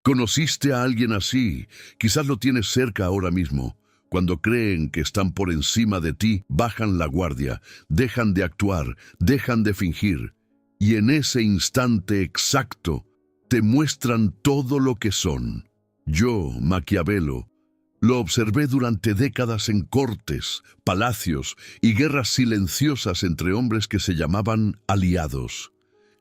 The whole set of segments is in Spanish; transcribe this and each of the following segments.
¿Conociste a alguien así? Quizás lo tienes cerca ahora mismo. Cuando creen que están por encima de ti, bajan la guardia, dejan de actuar, dejan de fingir. Y en ese instante exacto, te muestran todo lo que son. Yo, Maquiavelo, lo observé durante décadas en cortes, palacios y guerras silenciosas entre hombres que se llamaban aliados.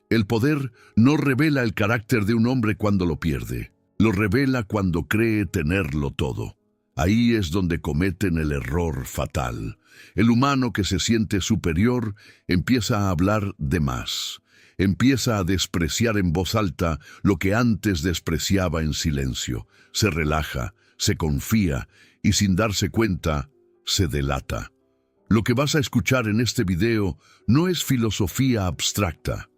El poder no revela el carácter de un hombre cuando lo pierde, lo revela cuando cree tenerlo todo. Ahí es donde cometen el error fatal. El humano que se siente superior empieza a hablar de más. Empieza a despreciar en voz alta lo que antes despreciaba en silencio. Se relaja, se confía y sin darse cuenta, se delata. Lo que vas a escuchar en este video no es filosofía abstracta.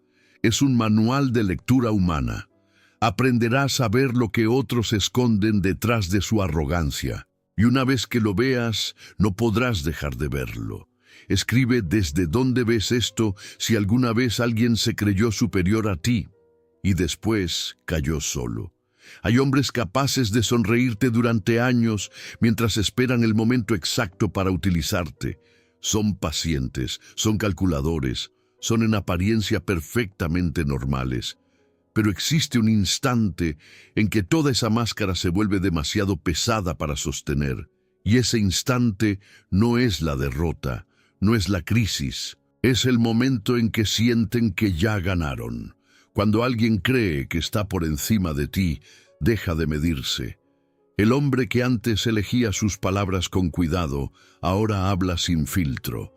Es un manual de lectura humana. Aprenderás a ver lo que otros esconden detrás de su arrogancia. Y una vez que lo veas, no podrás dejar de verlo. Escribe desde dónde ves esto si alguna vez alguien se creyó superior a ti y después cayó solo. Hay hombres capaces de sonreírte durante años mientras esperan el momento exacto para utilizarte. Son pacientes, son calculadores, son en apariencia perfectamente normales. Pero existe un instante en que toda esa máscara se vuelve demasiado pesada para sostener. Y ese instante no es la derrota, no es la crisis, es el momento en que sienten que ya ganaron. Cuando alguien cree que está por encima de ti, deja de medirse. El hombre que antes elegía sus palabras con cuidado, ahora habla sin filtro.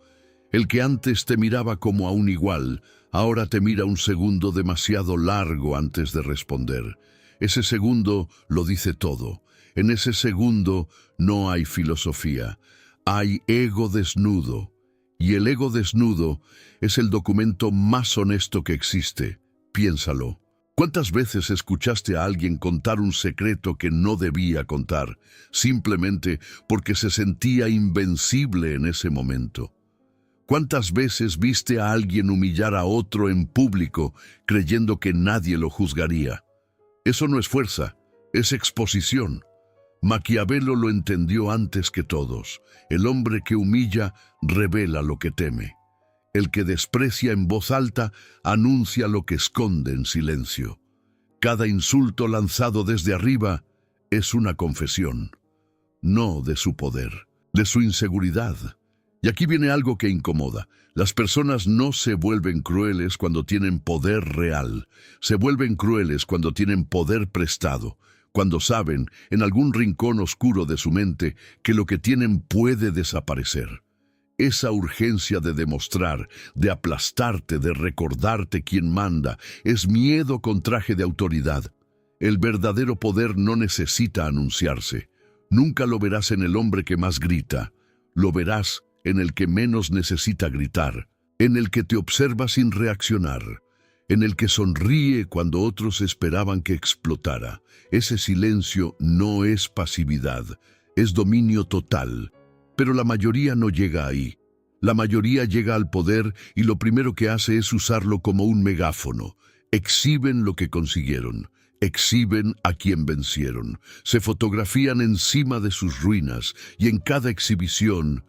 El que antes te miraba como a un igual, ahora te mira un segundo demasiado largo antes de responder. Ese segundo lo dice todo. En ese segundo no hay filosofía. Hay ego desnudo. Y el ego desnudo es el documento más honesto que existe. Piénsalo. ¿Cuántas veces escuchaste a alguien contar un secreto que no debía contar, simplemente porque se sentía invencible en ese momento? ¿Cuántas veces viste a alguien humillar a otro en público creyendo que nadie lo juzgaría? Eso no es fuerza, es exposición. Maquiavelo lo entendió antes que todos. El hombre que humilla revela lo que teme. El que desprecia en voz alta anuncia lo que esconde en silencio. Cada insulto lanzado desde arriba es una confesión, no de su poder, de su inseguridad. Y aquí viene algo que incomoda. Las personas no se vuelven crueles cuando tienen poder real. Se vuelven crueles cuando tienen poder prestado, cuando saben, en algún rincón oscuro de su mente, que lo que tienen puede desaparecer. Esa urgencia de demostrar, de aplastarte, de recordarte quién manda, es miedo con traje de autoridad. El verdadero poder no necesita anunciarse. Nunca lo verás en el hombre que más grita. Lo verás en el que menos necesita gritar, en el que te observa sin reaccionar, en el que sonríe cuando otros esperaban que explotara. Ese silencio no es pasividad, es dominio total. Pero la mayoría no llega ahí. La mayoría llega al poder y lo primero que hace es usarlo como un megáfono. Exhiben lo que consiguieron. Exhiben a quien vencieron. Se fotografían encima de sus ruinas y en cada exhibición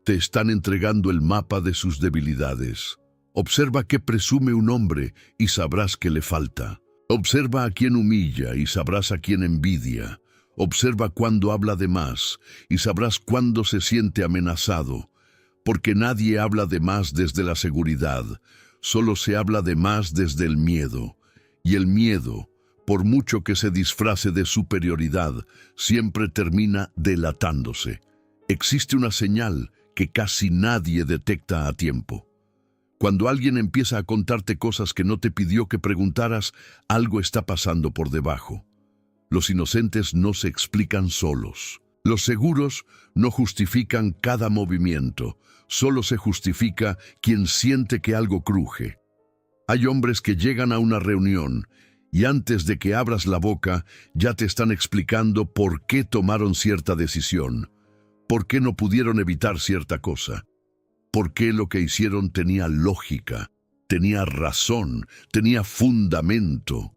te están entregando el mapa de sus debilidades. Observa qué presume un hombre y sabrás qué le falta. Observa a quien humilla y sabrás a quien envidia. Observa cuándo habla de más y sabrás cuándo se siente amenazado. Porque nadie habla de más desde la seguridad, solo se habla de más desde el miedo. Y el miedo, por mucho que se disfrace de superioridad, siempre termina delatándose. Existe una señal que casi nadie detecta a tiempo. Cuando alguien empieza a contarte cosas que no te pidió que preguntaras, algo está pasando por debajo. Los inocentes no se explican solos. Los seguros no justifican cada movimiento, solo se justifica quien siente que algo cruje. Hay hombres que llegan a una reunión y antes de que abras la boca ya te están explicando por qué tomaron cierta decisión, por qué no pudieron evitar cierta cosa, por qué lo que hicieron tenía lógica, tenía razón, tenía fundamento.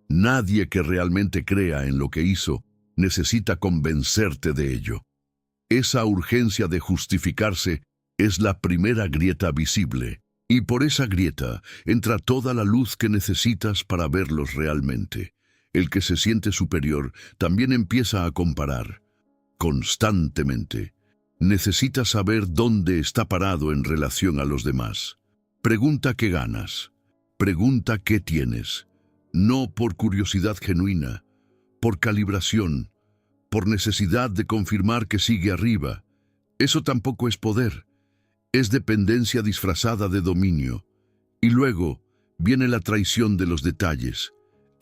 Nadie que realmente crea en lo que hizo necesita convencerte de ello. Esa urgencia de justificarse es la primera grieta visible, y por esa grieta entra toda la luz que necesitas para verlos realmente. El que se siente superior también empieza a comparar constantemente. Necesita saber dónde está parado en relación a los demás. Pregunta qué ganas. Pregunta qué tienes. No por curiosidad genuina, por calibración, por necesidad de confirmar que sigue arriba. Eso tampoco es poder. Es dependencia disfrazada de dominio. Y luego viene la traición de los detalles.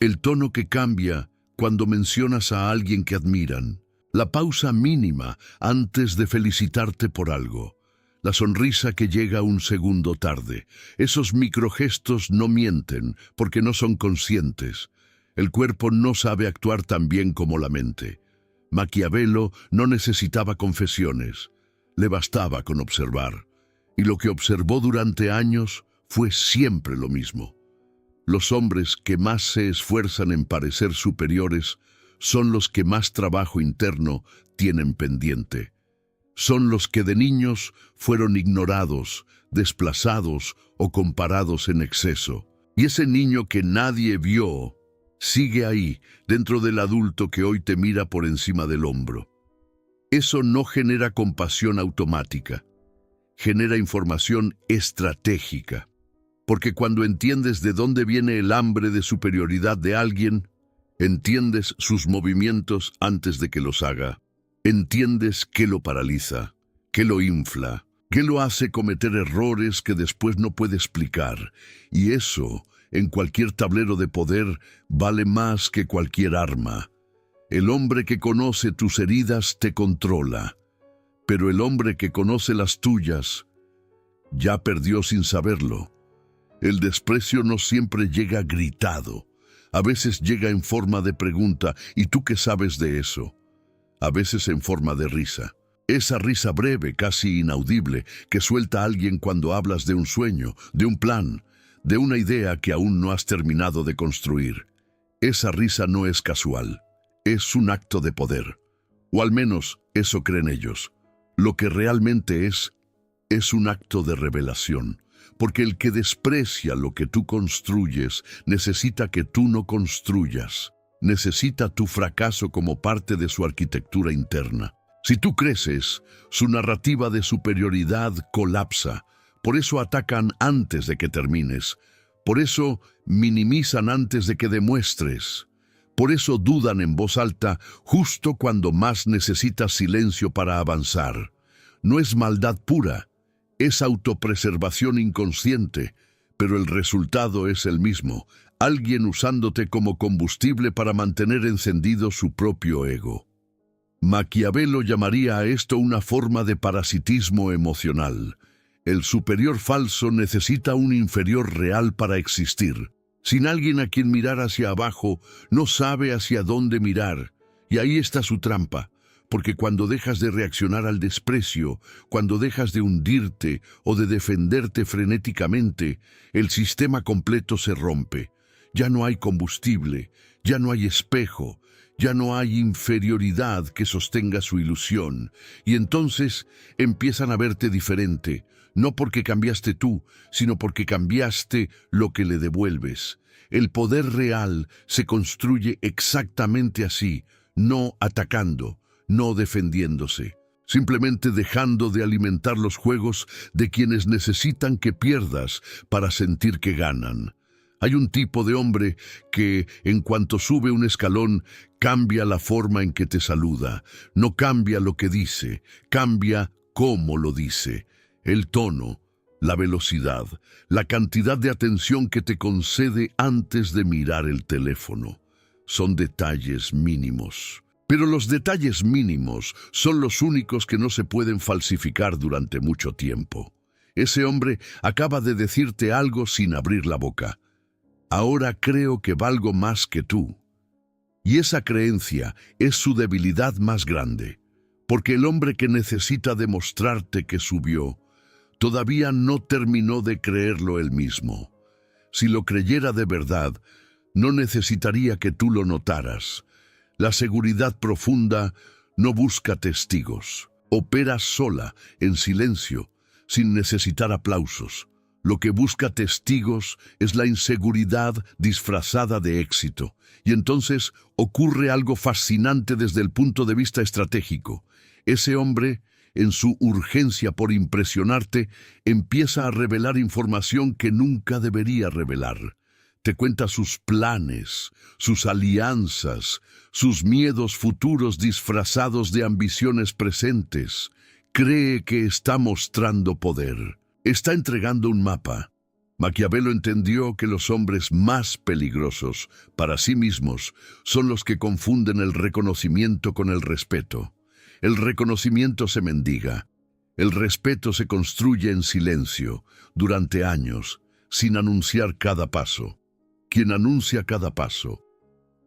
El tono que cambia cuando mencionas a alguien que admiran. La pausa mínima antes de felicitarte por algo. La sonrisa que llega un segundo tarde. Esos microgestos no mienten porque no son conscientes. El cuerpo no sabe actuar tan bien como la mente. Maquiavelo no necesitaba confesiones. Le bastaba con observar. Y lo que observó durante años fue siempre lo mismo. Los hombres que más se esfuerzan en parecer superiores son los que más trabajo interno tienen pendiente. Son los que de niños fueron ignorados, desplazados o comparados en exceso. Y ese niño que nadie vio sigue ahí, dentro del adulto que hoy te mira por encima del hombro. Eso no genera compasión automática, genera información estratégica. Porque cuando entiendes de dónde viene el hambre de superioridad de alguien, entiendes sus movimientos antes de que los haga. Entiendes qué lo paraliza, qué lo infla, qué lo hace cometer errores que después no puede explicar. Y eso, en cualquier tablero de poder, vale más que cualquier arma. El hombre que conoce tus heridas te controla, pero el hombre que conoce las tuyas ya perdió sin saberlo. El desprecio no siempre llega gritado. A veces llega en forma de pregunta, ¿y tú qué sabes de eso? A veces en forma de risa. Esa risa breve, casi inaudible, que suelta alguien cuando hablas de un sueño, de un plan, de una idea que aún no has terminado de construir. Esa risa no es casual. Es un acto de poder. O al menos eso creen ellos. Lo que realmente es un acto de revelación. Porque el que desprecia lo que tú construyes necesita que tú no construyas. Necesita tu fracaso como parte de su arquitectura interna. Si tú creces, su narrativa de superioridad colapsa. Por eso atacan antes de que termines. Por eso minimizan antes de que demuestres. Por eso dudan en voz alta justo cuando más necesitas silencio para avanzar. No es maldad pura. Es autopreservación inconsciente, pero el resultado es el mismo, alguien usándote como combustible para mantener encendido su propio ego. Maquiavelo llamaría a esto una forma de parasitismo emocional. El superior falso necesita un inferior real para existir. Sin alguien a quien mirar hacia abajo, no sabe hacia dónde mirar, y ahí está su trampa. Porque cuando dejas de reaccionar al desprecio, cuando dejas de hundirte o de defenderte frenéticamente, el sistema completo se rompe. Ya no hay combustible, ya no hay espejo, ya no hay inferioridad que sostenga su ilusión. Y entonces empiezan a verte diferente, no porque cambiaste tú, sino porque cambiaste lo que le devuelves. El poder real se construye exactamente así, no atacando, no defendiéndose, simplemente dejando de alimentar los juegos de quienes necesitan que pierdas para sentir que ganan. Hay un tipo de hombre que, en cuanto sube un escalón, cambia la forma en que te saluda. No cambia lo que dice, cambia cómo lo dice. El tono, la velocidad, la cantidad de atención que te concede antes de mirar el teléfono. Son detalles mínimos. Pero los detalles mínimos son los únicos que no se pueden falsificar durante mucho tiempo. Ese hombre acaba de decirte algo sin abrir la boca. Ahora creo que valgo más que tú. Y esa creencia es su debilidad más grande, porque el hombre que necesita demostrarte que subió, todavía no terminó de creerlo él mismo. Si lo creyera de verdad, no necesitaría que tú lo notaras. La seguridad profunda no busca testigos. Opera sola, en silencio, sin necesitar aplausos. Lo que busca testigos es la inseguridad disfrazada de éxito. Y entonces ocurre algo fascinante desde el punto de vista estratégico. Ese hombre, en su urgencia por impresionarte, empieza a revelar información que nunca debería revelar. Te cuenta sus planes, sus alianzas, sus miedos futuros disfrazados de ambiciones presentes. Cree que está mostrando poder. Está entregando un mapa. Maquiavelo entendió que los hombres más peligrosos para sí mismos son los que confunden el reconocimiento con el respeto. El reconocimiento se mendiga. El respeto se construye en silencio, durante años, sin anunciar cada paso. Quien anuncia cada paso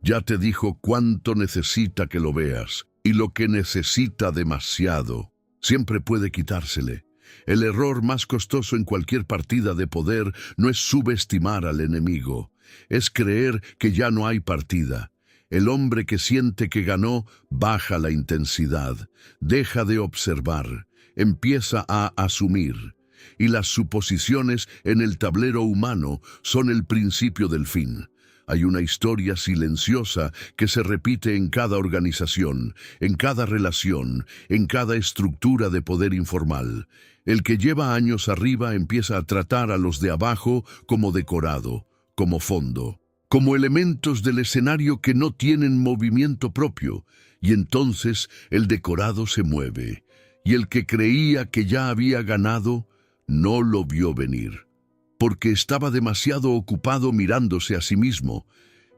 ya te dijo cuánto necesita que lo veas, y lo que necesita demasiado siempre puede quitársele. El error más costoso en cualquier partida de poder no es subestimar al enemigo, es creer que ya no hay partida. El hombre que siente que ganó baja la intensidad, deja de observar, empieza a asumir. Y las suposiciones en el tablero humano son el principio del fin. Hay una historia silenciosa que se repite en cada organización, en cada relación, en cada estructura de poder informal. El que lleva años arriba empieza a tratar a los de abajo como decorado, como fondo, como elementos del escenario que no tienen movimiento propio, y entonces el decorado se mueve, y el que creía que ya había ganado no lo vio venir, porque estaba demasiado ocupado mirándose a sí mismo.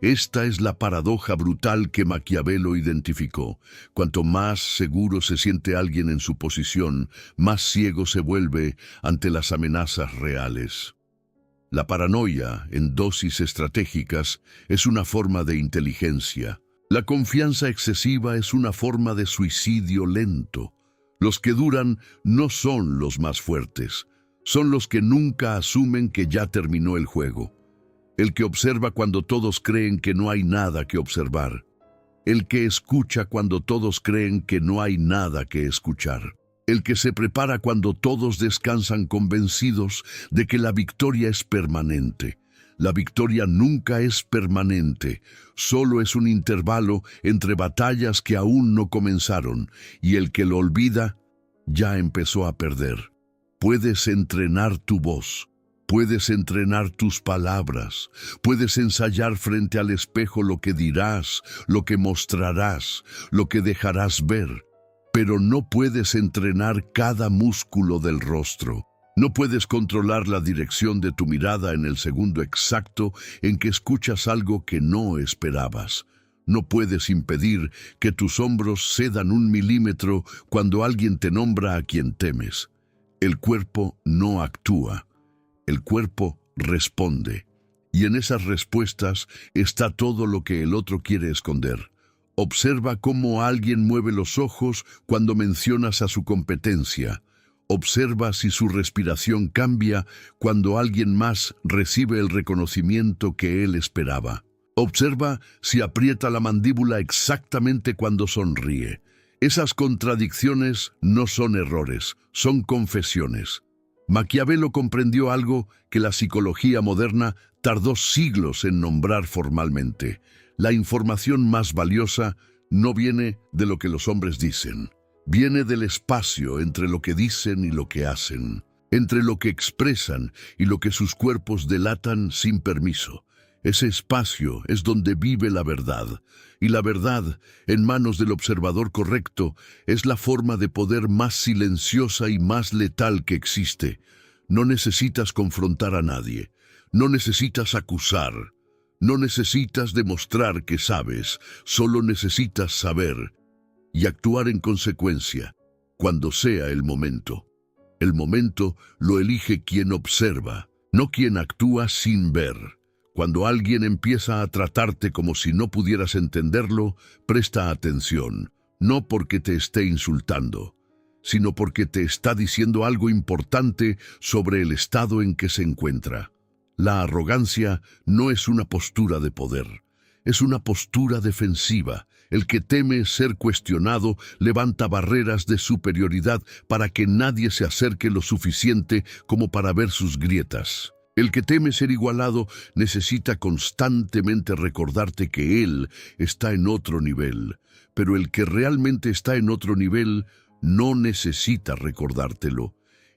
Esta es la paradoja brutal que Maquiavelo identificó. Cuanto más seguro se siente alguien en su posición, más ciego se vuelve ante las amenazas reales. La paranoia, en dosis estratégicas, es una forma de inteligencia. La confianza excesiva es una forma de suicidio lento. Los que duran no son los más fuertes, son los que nunca asumen que ya terminó el juego. El que observa cuando todos creen que no hay nada que observar. El que escucha cuando todos creen que no hay nada que escuchar. El que se prepara cuando todos descansan convencidos de que la victoria es permanente. La victoria nunca es permanente, solo es un intervalo entre batallas que aún no comenzaron, y el que lo olvida ya empezó a perder. Puedes entrenar tu voz, puedes entrenar tus palabras, puedes ensayar frente al espejo lo que dirás, lo que mostrarás, lo que dejarás ver, pero no puedes entrenar cada músculo del rostro. No puedes controlar la dirección de tu mirada en el segundo exacto en que escuchas algo que no esperabas. No puedes impedir que tus hombros cedan 1 milímetro cuando alguien te nombra a quien temes. El cuerpo no actúa, el cuerpo responde, y en esas respuestas está todo lo que el otro quiere esconder. Observa cómo alguien mueve los ojos cuando mencionas a su competencia. Observa si su respiración cambia cuando alguien más recibe el reconocimiento que él esperaba. Observa si aprieta la mandíbula exactamente cuando sonríe. Esas contradicciones no son errores, son confesiones. Maquiavelo comprendió algo que la psicología moderna tardó siglos en nombrar formalmente. La información más valiosa no viene de lo que los hombres dicen. Viene del espacio entre lo que dicen y lo que hacen, entre lo que expresan y lo que sus cuerpos delatan sin permiso. Ese espacio es donde vive la verdad, y la verdad, en manos del observador correcto, es la forma de poder más silenciosa y más letal que existe. No necesitas confrontar a nadie, no necesitas acusar, no necesitas demostrar que sabes, solo necesitas saber y actuar en consecuencia, cuando sea el momento. El momento lo elige quien observa, no quien actúa sin ver. Cuando alguien empieza a tratarte como si no pudieras entenderlo, presta atención, no porque te esté insultando, sino porque te está diciendo algo importante sobre el estado en que se encuentra. La arrogancia no es una postura de poder, es una postura defensiva. El que teme ser cuestionado levanta barreras de superioridad para que nadie se acerque lo suficiente como para ver sus grietas. El que teme ser igualado necesita constantemente recordarte que él está en otro nivel, pero el que realmente está en otro nivel no necesita recordártelo.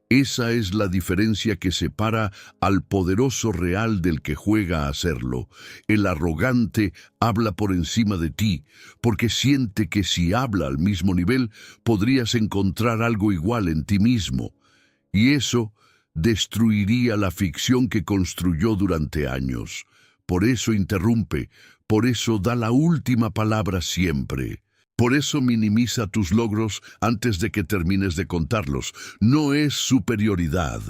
Esa es la diferencia que separa al poderoso real del que juega a serlo. El arrogante habla por encima de ti, porque siente que si habla al mismo nivel, podrías encontrar algo igual en ti mismo. Y eso destruiría la ficción que construyó durante años. Por eso interrumpe, por eso da la última palabra siempre. Por eso minimiza tus logros antes de que termines de contarlos. No es superioridad,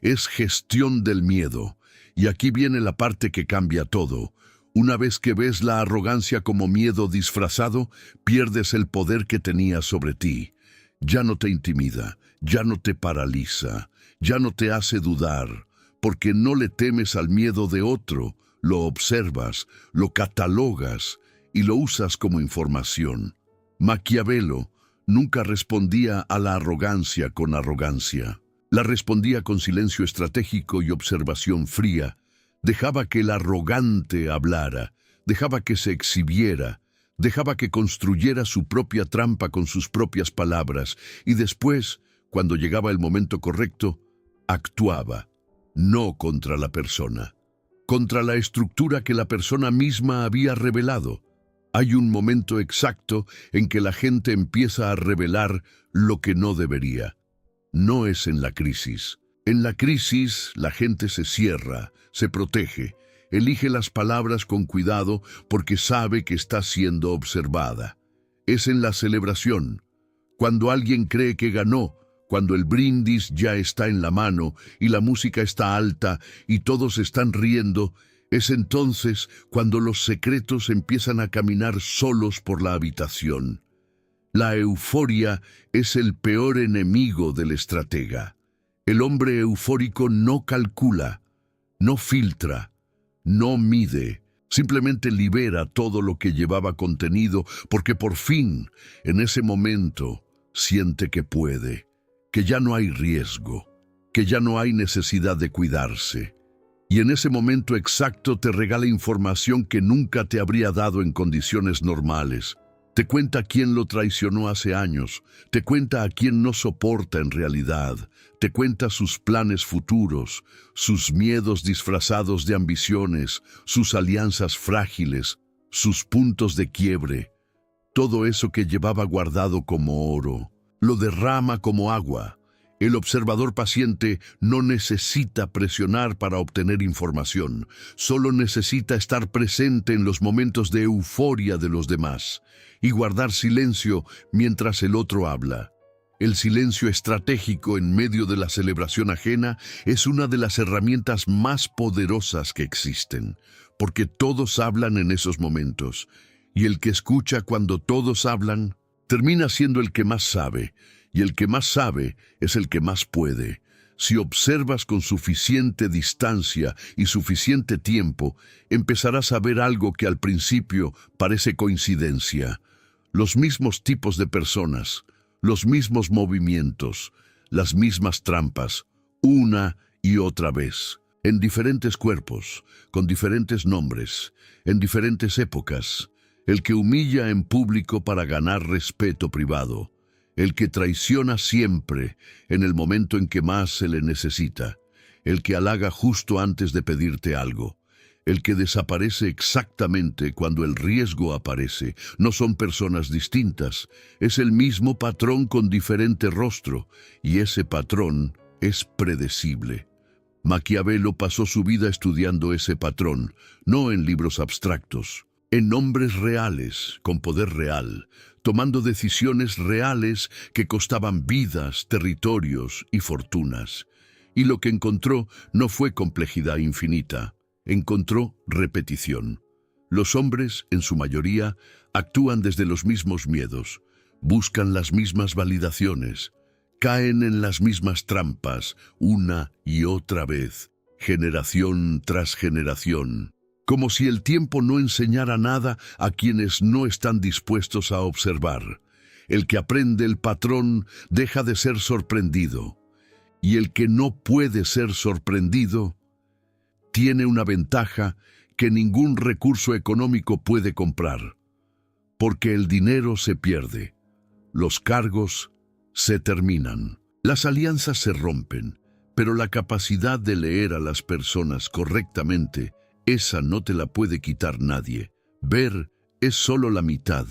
es gestión del miedo. Y aquí viene la parte que cambia todo. Una vez que ves la arrogancia como miedo disfrazado, pierdes el poder que tenía sobre ti. Ya no te intimida, ya no te paraliza, ya no te hace dudar, porque no le temes al miedo de otro, lo observas, lo catalogas y lo usas como información. Maquiavelo nunca respondía a la arrogancia con arrogancia. La respondía con silencio estratégico y observación fría. Dejaba que el arrogante hablara, dejaba que se exhibiera, dejaba que construyera su propia trampa con sus propias palabras y después, cuando llegaba el momento correcto, actuaba, no contra la persona, contra la estructura que la persona misma había revelado. Hay un momento exacto en que la gente empieza a revelar lo que no debería. No es en la crisis. En la crisis, la gente se cierra, se protege, elige las palabras con cuidado porque sabe que está siendo observada. Es en la celebración, cuando alguien cree que ganó, cuando el brindis ya está en la mano y la música está alta y todos están riendo. Es entonces cuando los secretos empiezan a caminar solos por la habitación. La euforia es el peor enemigo del estratega. El hombre eufórico no calcula, no filtra, no mide, simplemente libera todo lo que llevaba contenido porque por fin, en ese momento, siente que puede, que ya no hay riesgo, que ya no hay necesidad de cuidarse. Y en ese momento exacto te regala información que nunca te habría dado en condiciones normales. Te cuenta quién lo traicionó hace años, te cuenta a quién no soporta en realidad, te cuenta sus planes futuros, sus miedos disfrazados de ambiciones, sus alianzas frágiles, sus puntos de quiebre. Todo eso que llevaba guardado como oro, lo derrama como agua. El observador paciente no necesita presionar para obtener información, solo necesita estar presente en los momentos de euforia de los demás y guardar silencio mientras el otro habla. El silencio estratégico en medio de la celebración ajena es una de las herramientas más poderosas que existen, porque todos hablan en esos momentos, y el que escucha cuando todos hablan termina siendo el que más sabe. Y el que más sabe es el que más puede. Si observas con suficiente distancia y suficiente tiempo, empezarás a ver algo que al principio parece coincidencia. Los mismos tipos de personas, los mismos movimientos, las mismas trampas, una y otra vez, en diferentes cuerpos, con diferentes nombres, en diferentes épocas. El que humilla en público para ganar respeto privado. El que traiciona siempre en el momento en que más se le necesita, el que halaga justo antes de pedirte algo, el que desaparece exactamente cuando el riesgo aparece. No son personas distintas, es el mismo patrón con diferente rostro, y ese patrón es predecible. Maquiavelo pasó su vida estudiando ese patrón, no en libros abstractos, en hombres reales, con poder real, tomando decisiones reales que costaban vidas, territorios y fortunas. Y lo que encontró no fue complejidad infinita, encontró repetición. Los hombres, en su mayoría, actúan desde los mismos miedos, buscan las mismas validaciones, caen en las mismas trampas una y otra vez. generación tras generación, como si el tiempo no enseñara nada a quienes no están dispuestos a observar. El que aprende el patrón deja de ser sorprendido, y el que no puede ser sorprendido tiene una ventaja que ningún recurso económico puede comprar, porque el dinero se pierde, los cargos se terminan, las alianzas se rompen, pero la capacidad de leer a las personas correctamente, esa no te la puede quitar nadie. Ver es solo la mitad.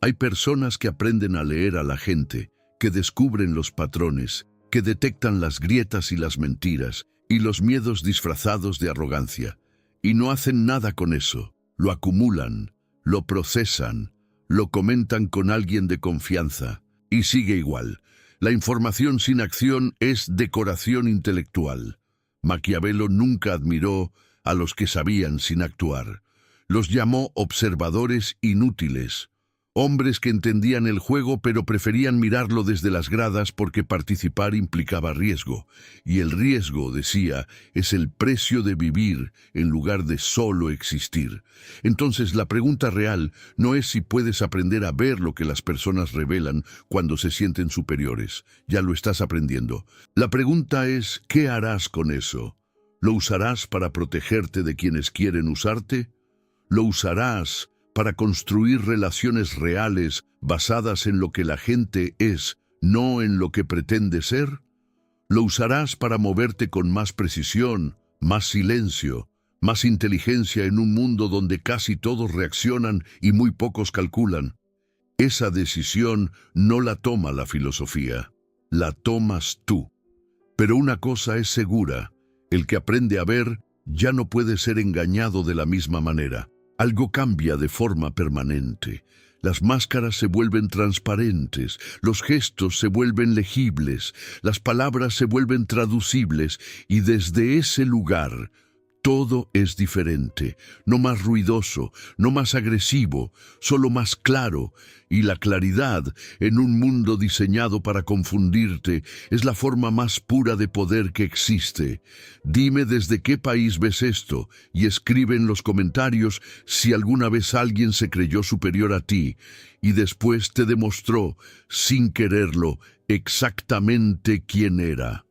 Hay personas que aprenden a leer a la gente, que descubren los patrones, que detectan las grietas y las mentiras, y los miedos disfrazados de arrogancia, y no hacen nada con eso. Lo acumulan, lo procesan, lo comentan con alguien de confianza, y sigue igual. La información sin acción es decoración intelectual. Maquiavelo nunca admiró a los que sabían sin actuar. Los llamó observadores inútiles, hombres que entendían el juego pero preferían mirarlo desde las gradas porque participar implicaba riesgo. Y el riesgo, decía, es el precio de vivir en lugar de solo existir. Entonces la pregunta real no es si puedes aprender a ver lo que las personas revelan cuando se sienten superiores. Ya lo estás aprendiendo. La pregunta es, ¿qué harás con eso? ¿Lo usarás para protegerte de quienes quieren usarte? ¿Lo usarás para construir relaciones reales basadas en lo que la gente es, no en lo que pretende ser? ¿Lo usarás para moverte con más precisión, más silencio, más inteligencia en un mundo donde casi todos reaccionan y muy pocos calculan? Esa decisión no la toma la filosofía, la tomas tú. Pero una cosa es segura, el que aprende a ver ya no puede ser engañado de la misma manera. Algo cambia de forma permanente. Las máscaras se vuelven transparentes, los gestos se vuelven legibles, las palabras se vuelven traducibles y desde ese lugar todo es diferente, no más ruidoso, no más agresivo, solo más claro. Y la claridad, en un mundo diseñado para confundirte, es la forma más pura de poder que existe. Dime desde qué país ves esto y escribe en los comentarios si alguna vez alguien se creyó superior a ti y después te demostró, sin quererlo, exactamente quién era.